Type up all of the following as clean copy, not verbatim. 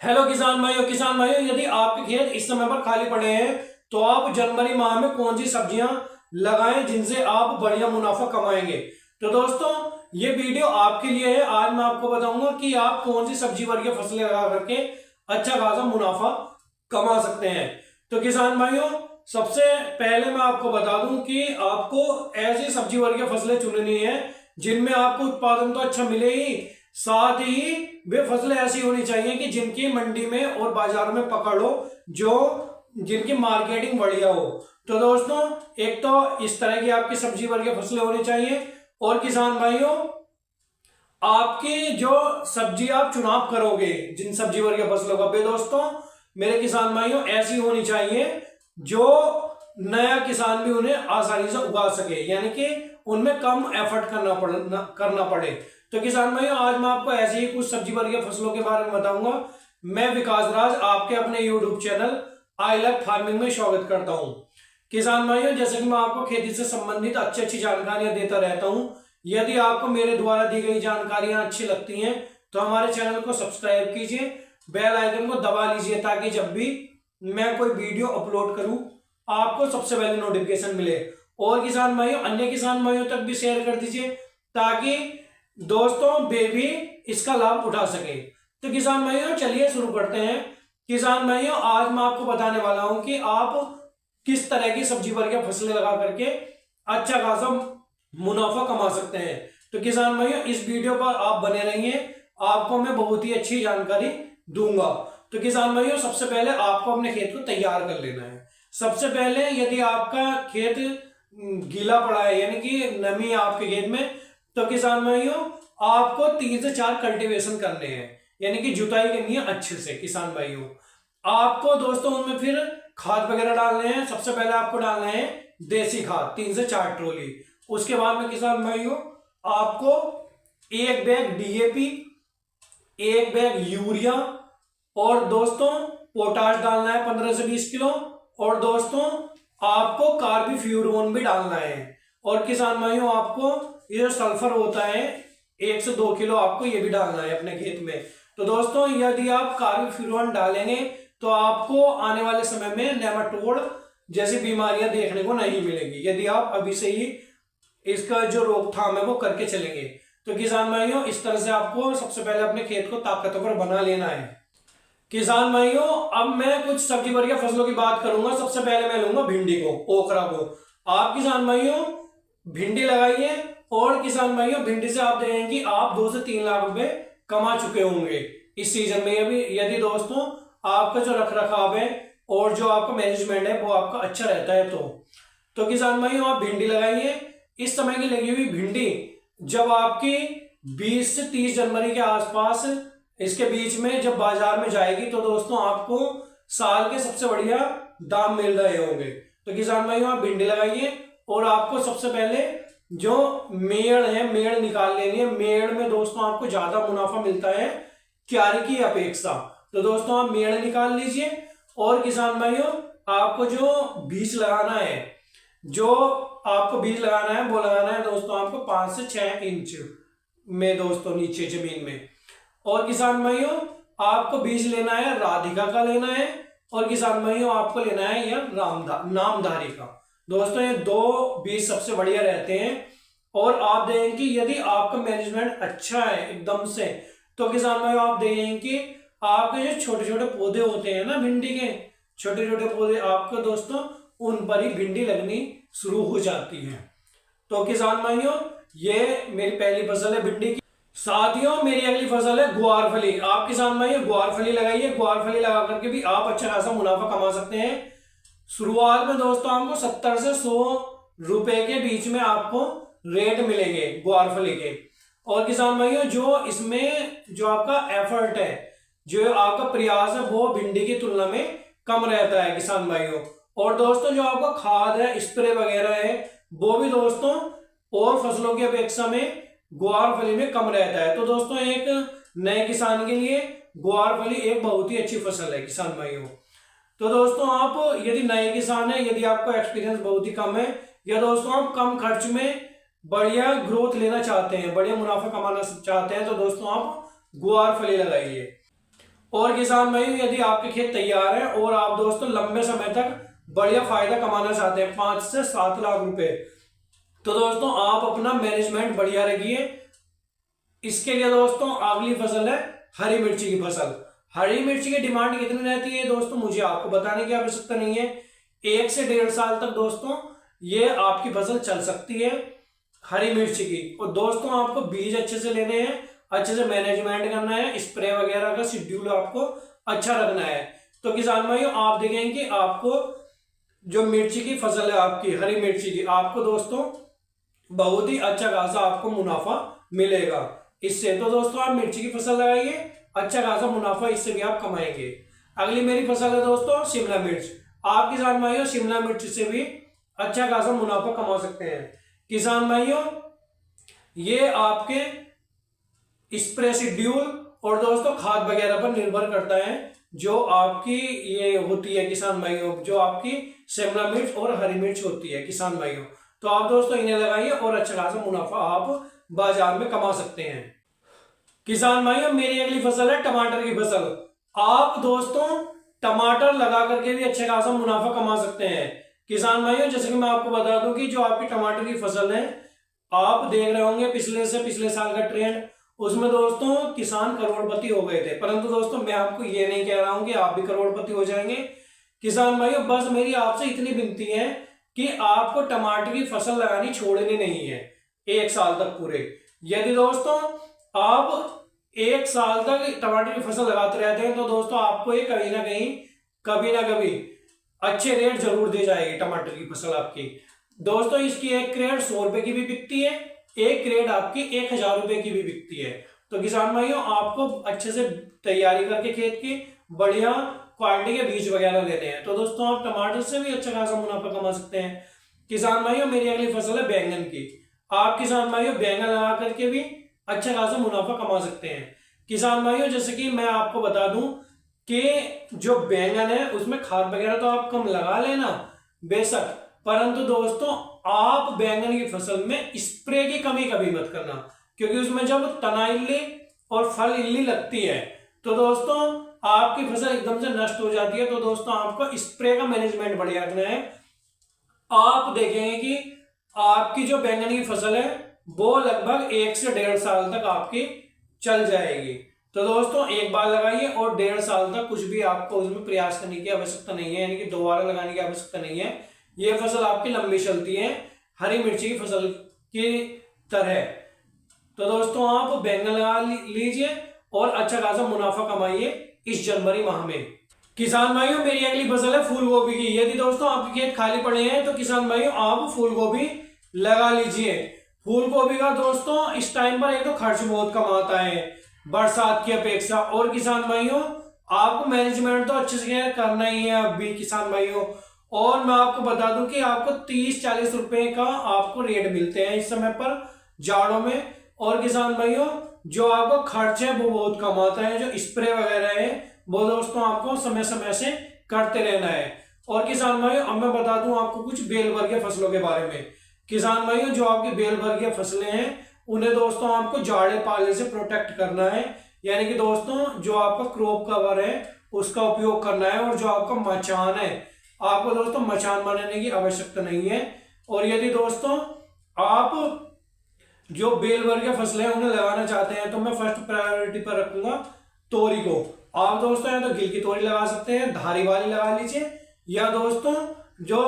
Hello किसान भाइयों, यदि आपके खेत इस समय पर खाली पड़े हैं तो आप जनवरी माह में कौन सी सब्जियां लगाएं जिनसे आप बढ़िया मुनाफा कमाएंगे। तो दोस्तों, ये वीडियो आपके लिए है। आज मैं आपको बताऊंगा कि आप कौन सी सब्जी वर्गीय फसलें लगा करके अच्छा खासा मुनाफा कमा सकते हैं। तो किसान भाइयों, सबसे पहले मैं आपको बता दूं कि आपको ऐसी सब्जी वर्गीय फसलें चुननी है जिनमें आपको उत्पादन तो अच्छा मिले ही, साथ ही वे फसलें ऐसी होनी चाहिए कि जिनकी मंडी में और बाजार में पकड़ हो, जो जिनकी मार्केटिंग बढ़िया हो। तो दोस्तों, एक तो इस तरह की आपकी सब्जी वर्गीय फसलें होनी चाहिए। और किसान भाइयों, आपकी जो सब्जी आप चुनाव करोगे जिन सब्जी वर्गीय फसलों का, वे दोस्तों मेरे किसान भाइयों ऐसी होनी चाहिए जो नया किसान भी उन्हें आसानी से उगा सके, यानी कि उनमें कम एफर्ट करना पड़े। तो किसान भाइयों, आज मैं आपको ऐसे ही कुछ सब्जी वर्गीय फसलों के बारे में बताऊंगा। मैं विकास राज आपके अपने YouTube channel I love farming में स्वागत करता हूं। किसान भाइयों, जैसे कि मैं आपको खेती से संबंधित अच्छी अच्छी जानकारियां देता रहता हूं। यदि आपको मेरे द्वारा दी गई जानकारियां अच्छी लगती हैं तो हमारे चैनल को सब्सक्राइब कीजिए, बेल आइकन को दबा लीजिए, ताकि जब भी मैं कोई वीडियो अपलोड करूं आपको सबसे पहले नोटिफिकेशन मिले। और किसान भाइयों, अन्य किसान भाइयों तक भी शेयर कर दीजिए ताकि दोस्तों वे भी इसका लाभ उठा सके। तो किसान भाइयों, चलिए शुरू करते हैं। किसान भाइयों, आज मैं आपको बताने वाला हूं कि आप किस तरह की सब्जी वर्गीय फसलें लगा करके अच्छा खासा मुनाफा कमा सकते हैं। तो किसान भाइयों, इस वीडियो पर आप बने रहिए, आपको मैं बहुत ही अच्छी जानकारी दूंगा। तो किसान भाइयों, सबसे पहले आपको अपने खेत को तैयार कर लेना है। सबसे पहले यदि आपका खेत गीला पड़ा है, यानी कि नमी है आपके खेत में, तो किसान भाइयों आपको 3 से 4 कल्टीवेशन करने हैं, यानी कि जुताई करनी है अच्छे से। किसान भाइयों, आपको दोस्तों उनमें फिर खाद वगैरह डालने हैं। सबसे पहले आपको डालना है देसी खाद 3 से 4 ट्रॉली। उसके बाद में किसान भाइयों आपको 1 बैग डीएपी, 1 बैग यूरिया और दोस्तों पोटाश डालना है 15 से 20 किलो। और दोस्तों आपको कार्बोफ्यूरॉन भी डालना है। और किसान भाइयों, आपको ये जो सल्फर होता है 1 से 2 किलो आपको ये भी डालना है अपने खेत में। तो दोस्तों, यदि आप कार्बोफ्यूरॉन डालेंगे तो आपको आने वाले समय में नेमाटोड जैसी बीमारियां देखने को नहीं मिलेगी, यदि आप अभी से ही इसका जो रोकथाम है वो करके चलेंगे। तो किसान भाइयों, इस तरह से आपको सबसे पहले अपने खेत को ताकतवर बना लेना है। किसान भाइयों, अब मैं कुछ सब्जी वर्गीय फसलों की बात करूंगा। सबसे पहले मैं लूंगा भिंडी को, ओकरा को। आप किसान भाइयों भिंडी लगाइए। और किसान भाइयों, भिंडी से आप देखेंगे कि आप 2 से 3 लाख रुपए कमा चुके होंगे इस सीजन में। यदि दोस्तों आपका जो रख रखाव है और जो आपका मैनेजमेंट है वो आपका अच्छा रहता है तो किसान भाइयों आप भिंडी लगाइए। इस समय की लगी हुई भिंडी जब आपकी 20 से 30 जनवरी के आसपास, इसके बीच में जब बाजार में जाएगी, तो दोस्तों आपको साल के सबसे बढ़िया दाम मिल रहे होंगे। तो किसान भाइयों आप भिंडी लगाइए। और आपको सबसे पहले जो मेड़ है, मेड़ निकाल लेनी है। मेड़ में दोस्तों आपको ज्यादा मुनाफा मिलता है क्यारी की अपेक्षा। तो दोस्तों आप मेड़ निकाल लीजिए। और किसान भाइयों, आपको जो बीज लगाना है, वो लगाना है दोस्तों आपको 5 से 6 इंच में दोस्तों नीचे जमीन में। और किसान भाइयों आपको बीज लेना है राधिका का लेना है। और किसान भाइयों आपको लेना है यह नामधारी का। दोस्तों ये 2 बीज सबसे बढ़िया रहते हैं। और आप देखेंगे कि यदि आपका मैनेजमेंट अच्छा है एकदम से, तो किसान भाइयों आप देखेंगे कि आपके जो छोटे छोटे पौधे होते हैं ना, भिंडी के छोटे छोटे पौधे, आपको दोस्तों उन पर ही भिंडी लगनी शुरू हो जाती है। तो किसान भाइयों, ये मेरी पहली फसल है भिंडी की। साथियों, मेरी अगली फसल है ग्वारफली। आप किसान भाइयों ग्वारफली लगाइए। ग्वारफली लगा करके भी आप अच्छा खासा मुनाफा कमा सकते हैं। शुरुआत में दोस्तों आपको 70 से 100 रुपए के बीच में आपको रेट मिलेंगे ग्वारफली के। और किसान भाइयों, जो इसमें जो आपका एफर्ट है, जो आपका प्रयास है, वो भिंडी की तुलना में कम रहता है किसान भाइयों। और दोस्तों जो आपका खाद है, स्प्रे वगैरह है, वो भी दोस्तों और फसलों की अपेक्षा में ग्वारफली में कम रहता है। तो दोस्तों एक नए किसान के लिए ग्वारफली एक बहुत ही अच्छी फसल है किसान भाइयों। तो दोस्तों आप यदि नए किसान है, यदि आपको एक्सपीरियंस बहुत ही कम है, या दोस्तों आप कम खर्च में बढ़िया ग्रोथ लेना चाहते हैं, बढ़िया मुनाफा कमाना चाहते हैं, तो दोस्तों आप ग्वारफली लगाइए। और किसान भाई यदि आपके खेत तैयार है और आप दोस्तों लंबे समय तक बढ़िया फायदा कमाना चाहते हैं 5 से 7 लाख रुपए, तो दोस्तों आप अपना मैनेजमेंट बढ़िया रखिए। इसके लिए दोस्तों अगली फसल है हरी मिर्ची की फसल। हरी मिर्ची की डिमांड कितनी रहती है दोस्तों, मुझे आपको बताने की आवश्यकता नहीं है। 1 से 1.5 साल तक दोस्तों ये आपकी फसल चल सकती है हरी मिर्ची की। और दोस्तों आपको बीज अच्छे से लेने हैं, अच्छे से मैनेजमेंट करना है, स्प्रे वगैरह का शेड्यूल आपको अच्छा रखना है। तो किसान भाइयों आप देखेंगे कि आपको जो मिर्ची की फसल है आपकी हरी मिर्ची की, आपको दोस्तों बहुत ही अच्छा खासा आपको मुनाफा मिलेगा इससे। तो दोस्तों आप मिर्ची की फसल लगाइए, अच्छा खासा मुनाफा इससे भी आप कमाएंगे। अगली मेरी फसल है दोस्तों शिमला मिर्च। आप किसान भाइयों शिमला मिर्च से भी अच्छा खासा मुनाफा कमा सकते हैं। किसान भाइयों ये आपके स्प्रे शेड्यूल और दोस्तों खाद वगैरह पर निर्भर करता है जो आपकी ये होती है किसान भाइयों, जो आपकी शिमला मिर्च और हरी मिर्च होती है किसान भाइयों। तो आप दोस्तों इन्हें लगाइए और अच्छा खासा मुनाफा आप बाजार में कमा सकते हैं। किसान भाइयों मेरी अगली फसल है टमाटर की फसल। आप दोस्तों टमाटर लगा करके भी अच्छा खासा मुनाफा कमा सकते हैं। किसान भाइयों जैसे कि मैं आपको बता दूं कि जो आपकी टमाटर की फसल है, आप देख रहे होंगे पिछले साल का ट्रेंड, उसमें दोस्तों किसान करोड़पति हो गए थे। परंतु दोस्तों मैं आपको ये नहीं कह रहा हूं कि आप भी करोड़पति हो जाएंगे। किसान भाइयों बस मेरी आपसे इतनी विनती है कि आपको टमाटर की फसल लगानी छोड़नी नहीं है 1 साल तक पूरे। यदि दोस्तों आप 1 साल तक टमाटर की फसल लगाते रहते हैं तो दोस्तों आपको ये कभी ना कभी अच्छे रेट जरूर दे जाएगी टमाटर की फसल आपकी। दोस्तों इसकी एक क्रेट 100 रुपए की भी बिकती है, एक क्रेट आपकी 1000 रुपए की भी बिकती है। तो किसान भाइयों आपको अच्छे से तैयारी करके खेत की बढ़िया क्वालिटी के बीज वगैरह लेने हैं। तो दोस्तों आप टमाटर से भी अच्छा खासा मुनाफा कमा सकते हैं। किसान भाइयों मेरी अगली फसल है बैंगन की। आप किसान भाइयों बैंगन लगा करके भी अच्छा खासा मुनाफा कमा सकते हैं। किसान भाइयों जैसे कि मैं आपको बता दूं कि जो बैंगन है उसमें खाद वगैरह तो आप कम लगा लेना बेशक, परंतु दोस्तों आप बैंगन की फसल में स्प्रे की कमी कभी मत करना, क्योंकि उसमें जब तना इल्ली और फल इल्ली लगती है तो दोस्तों आपकी फसल एकदम से नष्ट हो जाती है। तो दोस्तों आपको स्प्रे का मैनेजमेंट बढ़िया रखना है। आप देखेंगे कि आपकी जो बैंगन की फसल है वो लगभग 1 से 1.5 साल तक आपकी चल जाएगी। तो दोस्तों एक बार लगाइए और 1.5 साल तक कुछ भी आपको उसमें प्रयास करने की आवश्यकता नहीं है, यानी कि दोबारा लगाने की आवश्यकता नहीं है। ये फसल आपकी लंबी चलती है हरी मिर्ची की फसल की तरह। तो दोस्तों आप बैंगन लगा लीजिए और अच्छा खासा मुनाफा कमाइए इस जनवरी माह में। किसान भाइयों मेरी अगली फसल है फूल गोभी की। यदि दोस्तों आपके खेत खाली पड़े हैं तो किसान भाइयों आप फूल गोभी लगा लीजिए। फूल गोभी का दोस्तों इस टाइम पर एक तो खर्च बहुत कम आता है बरसात की अपेक्षा, और किसान भाइयों आपको मैनेजमेंट तो अच्छे से करना ही है अभी किसान भाइयों। और मैं आपको बता दूं कि आपको 30-40 रुपए का आपको रेट मिलते हैं इस समय पर जाड़ों में। और किसान भाइयों जो आपको खर्च है वो बहुत कम आता है, जो स्प्रे वगैरह है वो दोस्तों आपको समय समय से करते रहना है। और किसान भाइयों अब मैं बता दूं आपको कुछ बेल वर्गीय फसलों के बारे में। किसान भाइयों जो आपकी बेल वर्गीय फसलें हैं उन्हें दोस्तों आपको जाड़े पाले से प्रोटेक्ट करना है, यानी कि दोस्तों जो आपका क्रॉप कवर है उसका उपयोग करना है। और जो आपका मचान है आपको दोस्तों मचान बनाने की आवश्यकता नहीं है। और यदि दोस्तों आप जो बेल वर्गीय फसलें हैं उन्हें लगाना चाहते हैं तो मैं फर्स्ट प्रायोरिटी पर रखूंगा तोरी को। आप दोस्तों या तो गिल की तोरी लगा सकते हैं, धारी वाली लगा लीजिए, या दोस्तों जो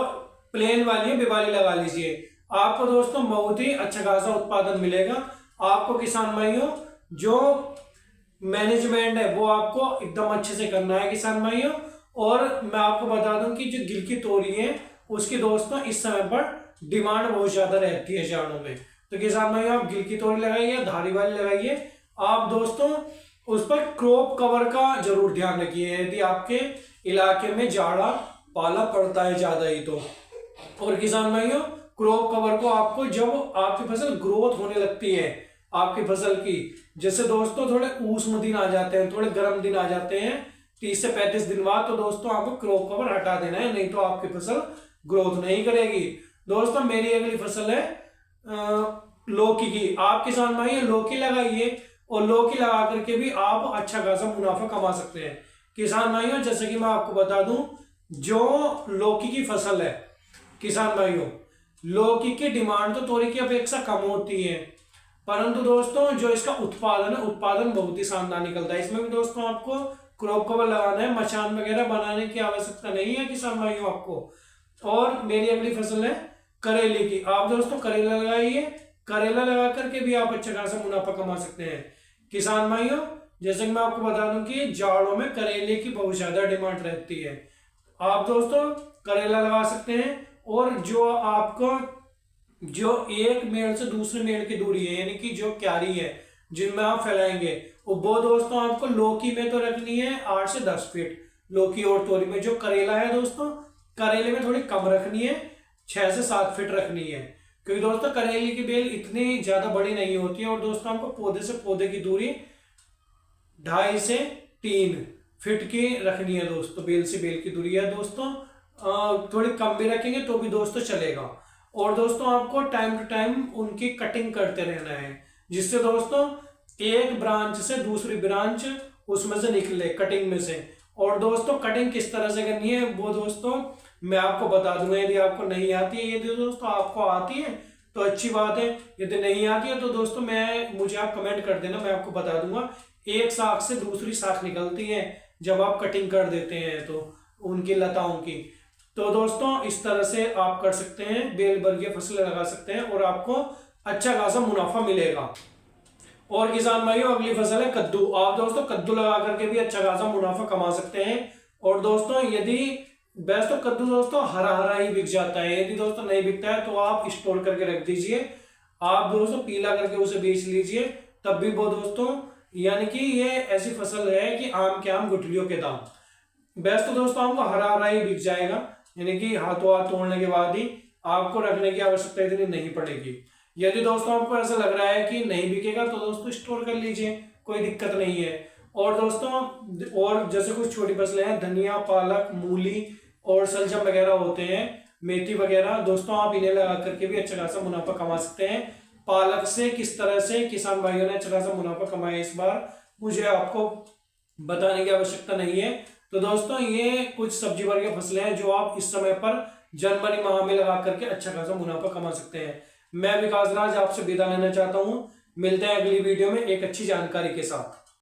प्लेन वाली है बिवाली लगा लीजिए। आपको दोस्तों बहुत ही अच्छा खासा उत्पादन मिलेगा। आपको किसान भाइयों जो मैनेजमेंट है वो आपको एकदम अच्छे से करना है किसान भाइयों। और मैं आपको बता दूं कि जो गिल की तोरी है उसकी दोस्तों इस समय पर डिमांड बहुत ज्यादा रहती है जाड़ों में। तो किसान भाइयों आप गिल की तोरी लगाइए, धारी वाली लगाइए। आप दोस्तों उस पर क्रॉप कवर का जरूर ध्यान रखिए यदि आपके इलाके में जाड़ा पाला पड़ता है ज्यादा ही तो। और किसान भाइयों क्रॉप कवर को आपको जब आपकी फसल ग्रोथ होने लगती है आपकी फसल की, जैसे दोस्तों थोड़े ऊष्म दिन आ जाते हैं, थोड़े गर्म दिन आ जाते हैं 30 से 35 दिन बाद, तो दोस्तों आपको क्रॉप कवर हटा देना है, नहीं तो आपकी फसल ग्रोथ नहीं करेगी। दोस्तों मेरी अगली फसल है लौकी की। आप किसान भाई लौकी लगाइए और लौकी लगा करके भी आप अच्छा खासा मुनाफा कमा सकते हैं। किसान भाइयों, जैसे कि मैं आपको बता दूं, जो लौकी की फसल है किसान भाइयों, लौकी की डिमांड तो तोरी की अपेक्षा कम होती है, परंतु दोस्तों जो इसका उत्पादन है, उत्पादन बहुत ही शानदार निकलता है। इसमें भी दोस्तों आपको क्रॉप कवर लगाना है, मचान वगैरह बनाने की आवश्यकता नहीं है किसान भाइयों आपको। और मेरी अगली फसल है करेले की। आप दोस्तों करेला लगाइए, करेला लगा करके भी आप अच्छा खासा मुनाफा कमा सकते हैं किसान भाइयों। जैसे कि मैं आपको बता दूं कि जाड़ों में करेले की बहुत ज्यादा डिमांड रहती है। आप दोस्तों करेला लगा सकते हैं। और जो आपको जो एक मेड़ से दूसरे मेड़ की दूरी है, यानी कि जो क्यारी है जिनमें आप फैलाएंगे, वो दोस्तों आपको लौकी में तो रखनी है 8 से 10 फीट, लौकी और तोरी में। जो करेला है दोस्तों, करेले में थोड़ी कम रखनी है, 6 से 7 फीट रखनी है, क्योंकि दोस्तों करेले की बेल इतनी ज्यादा बड़ी नहीं होती है। और दोस्तों आपको पौधे से पौधे की दूरी 2.5 से 3 फीट की रखनी है दोस्तों, बेल से बेल की दूरी है दोस्तों। थोड़ी कम भी रखेंगे तो भी दोस्तों चलेगा। और दोस्तों आपको टाइम टू टाइम उनकी कटिंग करते रहना है, जिससे दोस्तों एक ब्रांच से दूसरी ब्रांच उसमें से निकले, कटिंग में से। और दोस्तों कटिंग किस तरह से करनी है वो दोस्तों मैं आपको बता दूंगा, यदि आपको नहीं आती है। यदि दोस्तों आपको आती है तो अच्छी बात है, यदि नहीं आती है तो दोस्तों मुझे आप कमेंट कर देना, मैं आपको बता दूंगा। एक शाख से दूसरी शाख निकलती है जब आप कटिंग कर देते हैं तो उनकी लताओं की। तो दोस्तों इस तरह से आप कर सकते हैं, बेल वर्गीय फसलें लगा सकते हैं और आपको अच्छा खासा मुनाफा मिलेगा। और किसान भाइयों अगली फसल है कद्दू। आप दोस्तों कद्दू लगा करके भी अच्छा खासा मुनाफा कमा सकते हैं। और दोस्तों यदि वैसे तो कद्दू दोस्तों हरा हरा ही बिक जाता है, यदि दोस्तों नहीं बिकता है तो आप स्टोर करके रख दीजिए, आप दोस्तों पीला करके उसे बेच लीजिए, तब भी वो दोस्तों, यानी कि ये ऐसी फसल है कि आम के आम गुठलियों के दाम। वैसे तो दोस्तों आपको हरा हरा ही बिक जाएगा, यानी कि हाथों हाथ तोड़ने के बाद ही आपको रखने की आवश्यकता इतनी नहीं पड़ेगी। यदि दोस्तों आपको ऐसा लग रहा है कि नहीं बिकेगा तो दोस्तों स्टोर कर लीजिए, कोई दिक्कत नहीं है। और दोस्तों और जैसे कुछ छोटी फसलें हैं, धनिया, पालक, मूली और सलजम वगैरह होते हैं, मेथी वगैरह, दोस्तों आप इन्हें लगा करके भी अच्छा खासा मुनाफा कमा सकते हैं। पालक से किस तरह से किसान भाइयों ने अच्छा खासा मुनाफा कमाया इस बार मुझे आपको बताने की आवश्यकता नहीं है। तो दोस्तों ये कुछ सब्जी वर्गीय फसलें हैं जो आप इस समय पर जनवरी माह में लगा करके अच्छा खासा मुनाफा कमा सकते हैं। मैं विकास राज आपसे विदा लेना चाहता हूं, मिलते हैं अगली वीडियो में एक अच्छी जानकारी के साथ।